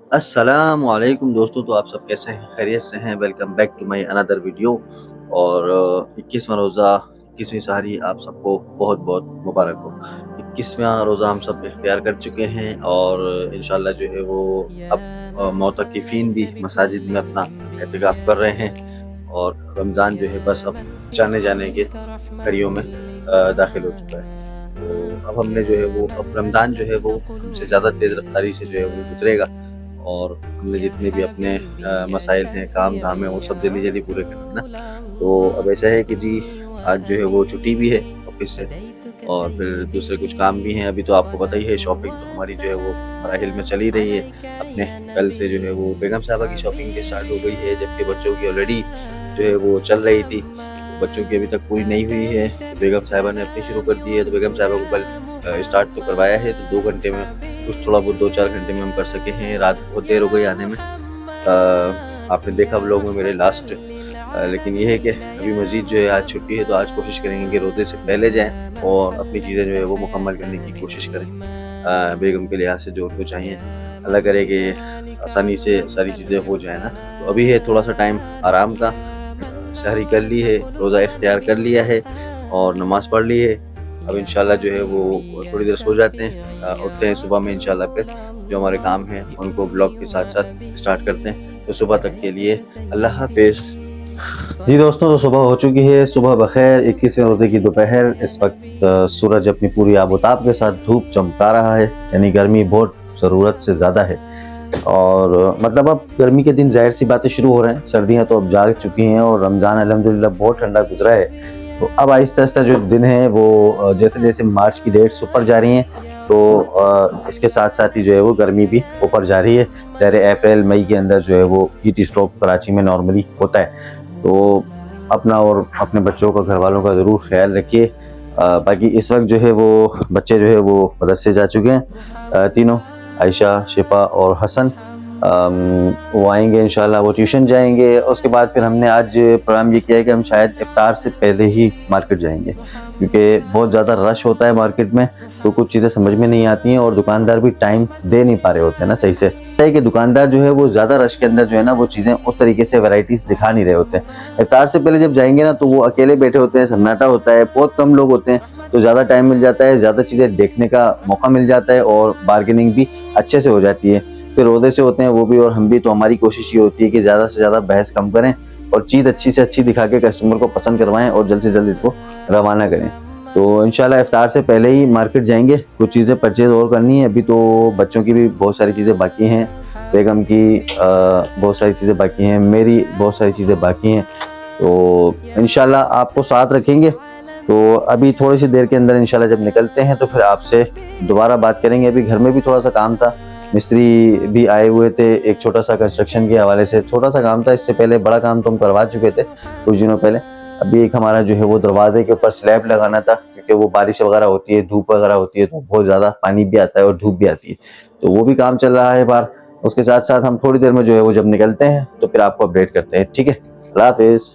अस्सलामुअलैकुम दोस्तों, तो आप सब कैसे हैं? खैरियत से हैं? Welcome back to my another video. और 21वां रोज़ा, 21वीं सहरी आप सबको बहुत-बहुत मुबारक हो। 21वां रोज़ा हम सब इख्तियार कर चुके हैं और इंशाअल्लाह जो है वो अब मोतक़िफ़ीन भी मसाजिद में अपना एतिकाफ़ कर रहे हैं और रमज़ान जो है बस अब जाने-जाने के कड़ियों में दाखिल हो चुका है। तो अब हमने जो है वो अब रमज़ान जो है वो हमसे ज़्यादा तेज़ रफ़्तारी से जो है वो गुज़रेगा और हमने जितने भी अपने मसाइल हैं, काम-धाम हैं, वो सब जल्दी-जल्दी पूरे करने हैं ना। तो अब ऐसा है कि जी, आज जो है वो छुट्टी भी है ऑफ़िस से और फिर दूसरे कुछ काम भी हैं। अभी तो आपको पता ही है, शॉपिंग तो हमारी जो है वो मराहिल में चल ही रही है। अपने कल से जो है वो बेगम साहबा की शॉपिंग भी स्टार्ट हो गई है, जबकि बच्चों की ऑलरेडी जो है वो चल रही थी। तो बच्चों की अभी तक पूरी नहीं हुई है, तो बेगम साहिबा ने अपनी शुरू कर दी है। तो बेगम साहिबा को कल स्टार्ट तो करवाया है, तो 2 घंटे में कुछ थोड़ा बहुत 2-4 घंटे में हम कर सके हैं। रात बहुत देर हो गई आने में। आपने देखा व्लॉग में मेरे लास्ट। लेकिन ये है कि अभी मज़ीद जो है आज छुट्टी है, तो आज कोशिश करेंगे कि रोज़े से पहले जाएँ और अपनी चीज़ें जो है वो मुकम्मल करने की कोशिश करें। बेगम के लिहाज़ से जो उनको चाहिए, अल्लाह करे कि आसानी से सारी चीज़ें हो जाएँ ना। तो अभी है थोड़ा-सा टाइम आराम का। सहरी कर ली है, रोज़ा इख्तियार कर लिया है और नमाज़ पढ़ ली है। अब इंशाअल्लाह जो है वो थोड़ी देर सो जाते हैं, उठते हैं सुबह में इंशाअल्लाह, फिर जो हमारे काम हैं उनको ब्लॉग के साथ-साथ स्टार्ट करते हैं। तो सुबह तक के लिए अल्लाह हाफ़िज़। जी दोस्तों, तो सुबह हो चुकी है, सुबह बख़ैर। 21वें रोज़े की दोपहर। इस वक़्त सूरज अपनी पूरी आबोताब के साथ धूप चमका रहा है, यानी गर्मी बहुत ज़रूरत से ज़्यादा है। और मतलब अब गर्मी के दिन ज़ाहिर सी बातें शुरू हो रहे हैं, सर्दियाँ तो अब जा चुकी हैं और रमज़ान अल्हम्दुलिल्लाह बहुत ठंडा गुज़रा है। तो अब आहिस्ता-आहिस्ता जो दिन है वो जैसे-जैसे मार्च की डेट्स ऊपर जा रही हैं, तो इसके साथ-साथ ही जो है वो गर्मी भी ऊपर जा रही है। ज़ाहिर है अप्रैल मई के अंदर जो है वो हीट स्ट्रोक कराची में नॉर्मली होता है। तो अपना और अपने बच्चों का, घरवालों का ज़रूर ख़्याल रखिए। बाकी इस वक़्त जो है वो बच्चे जो है वो मदरसे जा चुके हैं, तीनों, आयशा, शिफ़ा और हसन। वो आएँगे इंशाअल्लाह, वो ट्यूशन जाएँगे। उसके बाद फिर हमने आज प्रोग्राम ये किया है कि हम शायद इफ्तार से पहले ही मार्केट जाएँगे, क्योंकि बहुत ज़्यादा रश होता है मार्केट में, तो कुछ चीज़ें समझ में नहीं आती हैं और दुकानदार भी टाइम दे नहीं पा रहे होते हैं ना सही से। है कि दुकानदार जो है वो ज़्यादा रश के अंदर जो है ना वो चीज़ें उस तरीके से वैराइटीज़ दिखा नहीं रहे होते हैं। इफ्तार से पहले जब जाएँगे ना, तो वो अकेले बैठे होते हैं, सन्नाटा होता है, बहुत कम लोग होते हैं, तो ज़्यादा टाइम मिल जाता है, ज़्यादा चीज़ें देखने का मौका मिल जाता है और बार्गेनिंग भी अच्छे से हो जाती है। फिर रोज़े से होते हैं वो भी और हम भी, तो हमारी कोशिश ये होती है कि ज़्यादा से ज़्यादा बहस कम करें और चीज़ अच्छी से अच्छी दिखा के कस्टमर को पसंद करवाएँ और जल्द से जल्द इसको रवाना करें। तो इंशाल्लाह इफ्तार से पहले ही मार्केट जाएँगे, कुछ चीज़ें परचेज़ और करनी है। अभी तो बच्चों की भी बहुत सारी चीज़ें बाकी हैं, बेगम की बहुत सारी चीज़ें बाकी हैं, मेरी बहुत सारी चीज़ें बाकी हैं। तो इंशाल्लाह आपको साथ रखेंगे। तो अभी थोड़ी सी देर के अंदर इंशाल्लाह जब निकलते हैं तो फिर आपसे दोबारा बात करेंगे। अभी घर में भी थोड़ा-सा काम था, मिस्त्री भी आए हुए थे, एक छोटा-सा कंस्ट्रक्शन के हवाले से छोटा-सा काम था। इससे पहले बड़ा काम तो हम करवा चुके थे कुछ दिनों पहले। अभी एक हमारा जो है वो दरवाज़े के ऊपर स्लैब लगाना था, क्योंकि वो बारिश वगैरह होती है, धूप वगैरह होती है, तो बहुत ज़्यादा पानी भी आता है और धूप भी आती है। तो वो भी काम चल रहा है बाहर। उसके साथ-साथ हम थोड़ी देर में जो है वो जब निकलते हैं तो फिर आपको अपडेट करते हैं, ठीक है? अल्लाह हाफ़िज़।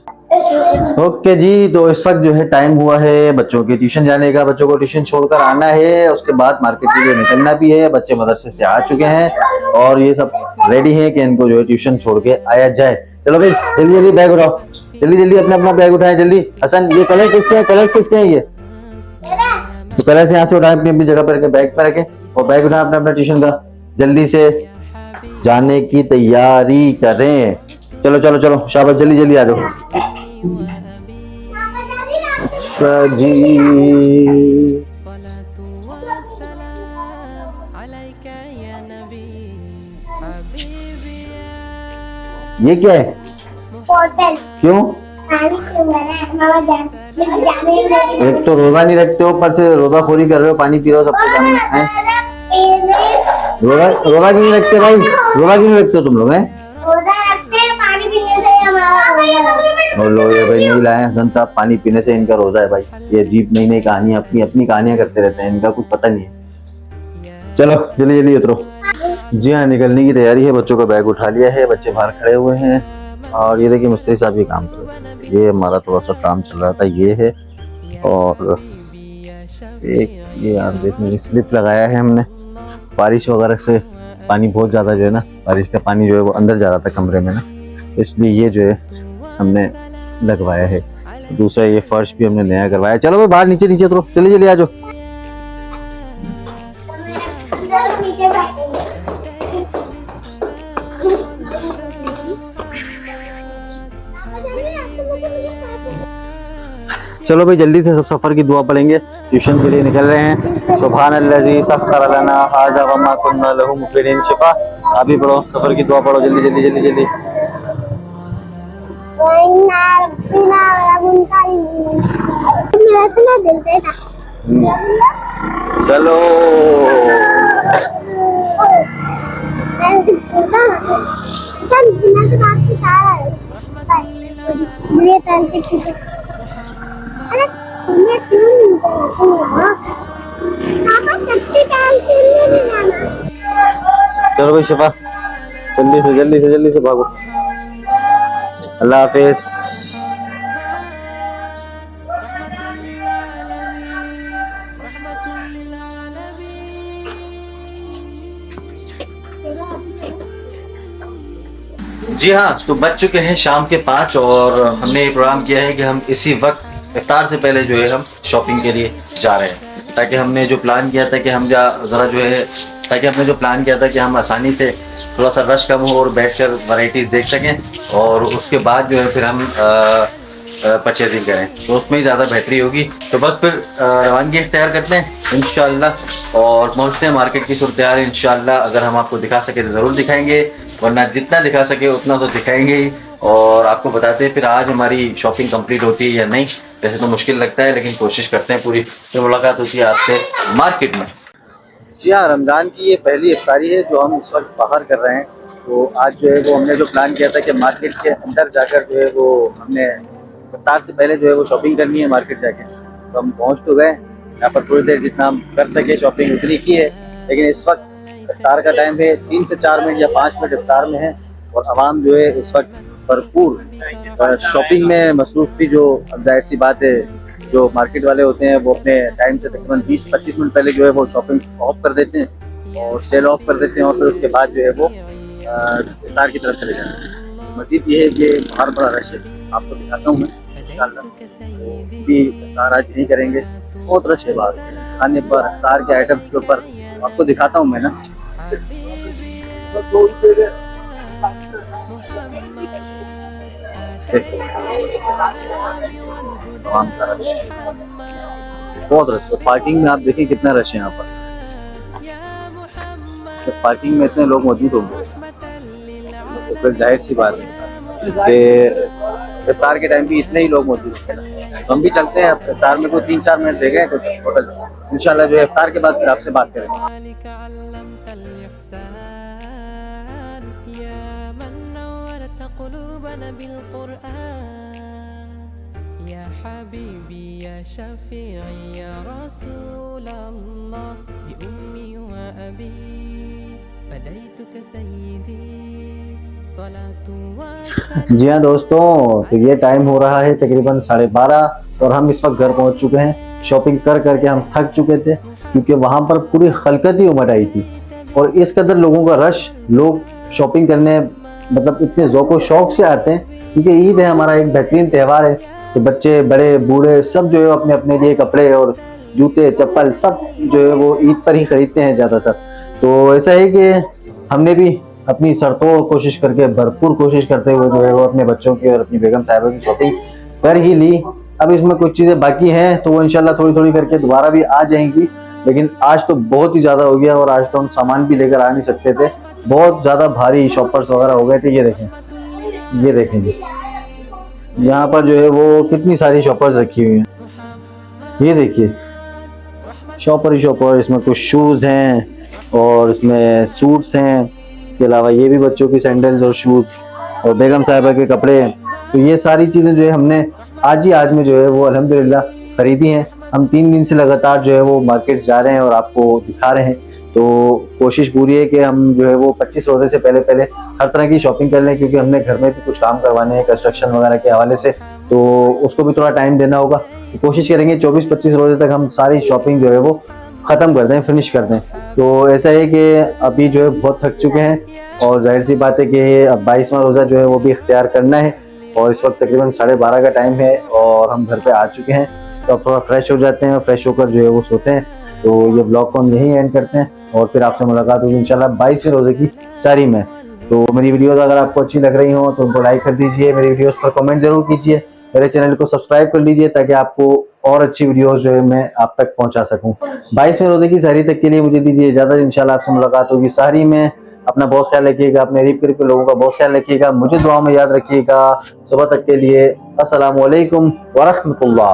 ओके जी, तो इस वक्त जो है टाइम हुआ है बच्चों के ट्यूशन जाने का। बच्चों को ट्यूशन छोड़कर आना है, उसके बाद मार्केट के लिए निकलना भी है। बच्चे मदरसे से आ चुके हैं और ये सब रेडी हैं कि इनको जो है ट्यूशन छोड़ के आया जाए। चलो भाई, जल्दी जल्दी बैग उठाओ, जल्दी जल्दी अपना अपना बैग उठाएं जल्दी। हसन, ये कलर किसके हैं? कलर्स किसके हैं ये? तो कलर्स यहाँ से उठाएं, अपनी अपनी जगह पर रखें, बैग पर रखें और बैग उठाएं अपना अपना ट्यूशन का। जल्दी से जाने की तैयारी करें। चलो चलो चलो, शाबाश, जल्दी जल्दी आ जाओ। अच्छा जी, ये क्या है? बोतल। क्यों? पानी क्यों भरा है? मामा जान एक तो रोजा नहीं रखते हो, ऊपर से रोजाखोरी कर रहे हो, पानी पी रहे हो सबके सामने। रोजा रोजा क्यों नहीं रखते भाई? रोजा क्यों नहीं रखते हो तुम लोग? हैं, रोजा रखते हैं, पानी पीने से हमारा। और लो ये भाई नहीं लाए हसन साहब, पानी पीने से इनका रोजा है भाई। ये अजीब नई नई कहानियां, अपनी अपनी कहानियां करते रहते हैं, इनका कुछ पता नहीं है। चलो जल्दी जल्दी उतरो। जी हाँ, निकलने की तैयारी है। बच्चों का बैग उठा लिया है, बच्चे बाहर खड़े हुए हैं और ये देखिए मिस्त्री साहब ये काम कर रहे हैं। ये हमारा थोड़ा सा काम चल रहा था, ये है। और एक ये आप देखिए स्लिप लगाया है हमने, बारिश वगैरह से पानी बहुत ज़्यादा जो है ना, बारिश का पानी जो है वो अंदर जा रहा था कमरे में ना, तो इसलिए ये जो है हमने लगवाया है। दूसरा ये फर्श भी हमने नया करवाया। चलो भाई बाहर नीचे नीचे उतरो, चलिए चलिए आ जाओ। चलो भाई जल्दी से सब सफ़र की दुआ पढ़ेंगे, ट्यूशन के लिए निकल रहे हैं। सुभान अल्लज़ी सख्खर लना हाज़ा वमा कुन्ना लहू मुक़रिनीन शिफा। आप भी पढ़ो, सफ़र की दुआ पढ़ो जल्दी जल्दी जल्दी जल्दी। चलो चलो भाई शिफा, जल्दी से भागो। अल्लाह हाफिज। जी हाँ, तो बज चुके हैं शाम के 5 और हमने ये प्रोग्राम किया है कि हम इसी वक्त इफ्तार से पहले जो है हम शॉपिंग के लिए जा रहे हैं, ताकि हमने जो प्लान किया था कि हम ज़रा जो है ताकि हमने जो प्लान किया था कि हम आसानी से थोड़ा सा रश कम हो और बैठकर वैरायटीज़ देख सकें और उसके बाद जो है फिर हम परचेजिंग करें, तो उसमें ज़्यादा बेहतरी होगी। तो बस फिर रवानगी इख्तियार करते हैं इंशाअल्लाह और पहुँचते हैं मार्केट की सूरत हाल इंशाअल्लाह। अगर हम आपको दिखा सके तो ज़रूर दिखाएंगे, वरना जितना दिखा सके उतना तो दिखाएंगे ही। और आपको बताते हैं फिर आज हमारी शॉपिंग कंप्लीट होती है या नहीं। वैसे तो मुश्किल लगता है लेकिन कोशिश करते हैं पूरी। फिर मुलाकात होती है आपसे मार्केट में। जी हाँ, रमज़ान की ये पहली इफ्तारी है जो हम इस वक्त बाहर कर रहे हैं। तो आज जो है वो हमने जो प्लान किया था कि मार्केट के अंदर जाकर जो है वो हमने इफ्तार से पहले जो है वो शॉपिंग करनी है मार्केट जाके। तो हम पहुँच तो गए यहाँ पर, थोड़ी देर जितना हम कर सके शॉपिंग उतनी की है, लेकिन इस वक्त इफ्तार का टाइम है, 3 से 4 मिनट या 5 मिनट इफ्तार में है और आवाम जो है इस वक्त भरपूर शॉपिंग में मसरूफ़ थी। जो जाहिर सी बात है, जो मार्केट वाले होते हैं वो अपने टाइम से तकरीबन 20-25 मिनट पहले जो है वो शॉपिंग ऑफ कर देते हैं और सेल ऑफ कर देते हैं और फिर उसके बाद जो है वो इफ्तार की तरफ चले जाते हैं। मज़ीद ये है कि बाहर बड़ा रश है, आपको दिखाता हूँ मैं इंशाअल्लाह। तो भी इफ्तार आज नहीं करेंगे, बहुत रश है बाहर खाने पर, इफ्तार के आइटम्स के ऊपर आपको दिखाता हूँ मैं ना। बहुत रश है पार्किंग में, आप देखिए कितना रश है यहाँ पर। तो पार्किंग में इतने लोग मौजूद होंगे तो फिर जाहिर सी बात है कि इफ्तार के टाइम भी इतने ही लोग मौजूद हैं। तो हम भी चलते हैं इफ्तार में, कोई 3-4 मिनट रह गए कुछ टोटल। इंशाल्लाह जो है इफ्तार के बाद फिर आपसे बात करेंगे। जी हाँ दोस्तों, तो ये टाइम हो रहा है तकरीबन 12:30 और हम इस वक्त घर पहुंच चुके हैं। शॉपिंग कर करके हम थक चुके थे क्योंकि वहां पर पूरी खलकत ही उमड़ आई थी और इस कदर लोगों का रश, लोग शॉपिंग करने मतलब इतने ज़ौक़ व शौक़ से आते हैं क्योंकि ईद है, हमारा एक बेहतरीन त्यौहार है। तो बच्चे बड़े बूढ़े सब जो है अपने अपने लिए कपड़े और जूते चप्पल सब जो है वो ईद पर ही खरीदते हैं ज़्यादातर। तो ऐसा है कि हमने भी अपनी सरतोड़ कोशिश करके, भरपूर कोशिश करते हुए जो है वो अपने बच्चों की और अपनी बेगम साहिबा की शॉपिंग कर ही ली। अब इसमें कुछ चीज़ें बाकी हैं तो वो इंशाल्लाह थोड़ी थोड़ी करके दोबारा भी आ जाएंगी, लेकिन आज तो बहुत ही ज़्यादा हो गया और आज तो हम सामान भी लेकर आ नहीं सकते थे, बहुत ज़्यादा भारी शॉपर्स वगैरह हो गए थे। ये देखें, ये देखेंगे यहाँ पर जो है वो कितनी सारी शॉपर्स रखी हुई हैं। ये देखिए शॉपर ही शॉपर, इसमें कुछ शूज़ हैं और इसमें सूट्स हैं, इसके अलावा ये भी बच्चों की सैंडल्स और शूज़ और बेगम साहिबा के कपड़े हैं। तो ये सारी चीज़ें जो है हमने आज में जो है वो अल्हम्दुलिल्लाह खरीदी हैं। हम 3 दिन से लगातार जो है वो मार्केट जा रहे हैं और आपको दिखा रहे हैं। तो कोशिश पूरी है कि हम जो है वो 25 रोज़े से पहले पहले हर तरह की शॉपिंग कर लें, क्योंकि हमने घर में भी कुछ काम करवाने हैं कंस्ट्रक्शन वगैरह के हवाले से, तो उसको भी थोड़ा टाइम देना होगा। तो कोशिश करेंगे 24-25 रोज़े तक हम सारी शॉपिंग जो है वो ख़त्म कर दें, फिनिश कर दें। तो ऐसा है कि अभी जो है बहुत थक चुके हैं और ज़ाहिर सी बात है कि अब 22वां रोज़ा जो है वो भी इख्तियार करना है और इस वक्त तकरीबन 12:30 का टाइम है और हम घर पे आ चुके हैं। तो अब थोड़ा फ्रेश हो जाते हैं और फ्रेश होकर जो है वो सोते हैं। तो ये ब्लॉग को हम यहीं एंड करते हैं और फिर आपसे मुलाकात होगी इंशाल्लाह 22वें रोज़े की सहरी में। तो मेरी वीडियोस अगर आपको अच्छी लग रही हो तो उनको लाइक कर दीजिए, मेरी वीडियोस पर कमेंट जरूर कीजिए, मेरे चैनल को सब्सक्राइब कर लीजिए ताकि आपको और अच्छी वीडियोस जो है मैं आप तक पहुंचा सकूं। 22वें रोजे की सहरी तक के लिए मुझे दीजिए इजाजत। इंशाल्लाह आपसे मुलाकात होगी सहरी में। अपना बहुत ख्याल रखिएगा, अपने करीब करीब के लोगों का बहुत ख्याल रखिएगा, मुझे दुआ में याद रखिएगा। सुबह तक के लिए अस्सलामु अलैकुम वरहमतुल्लाह।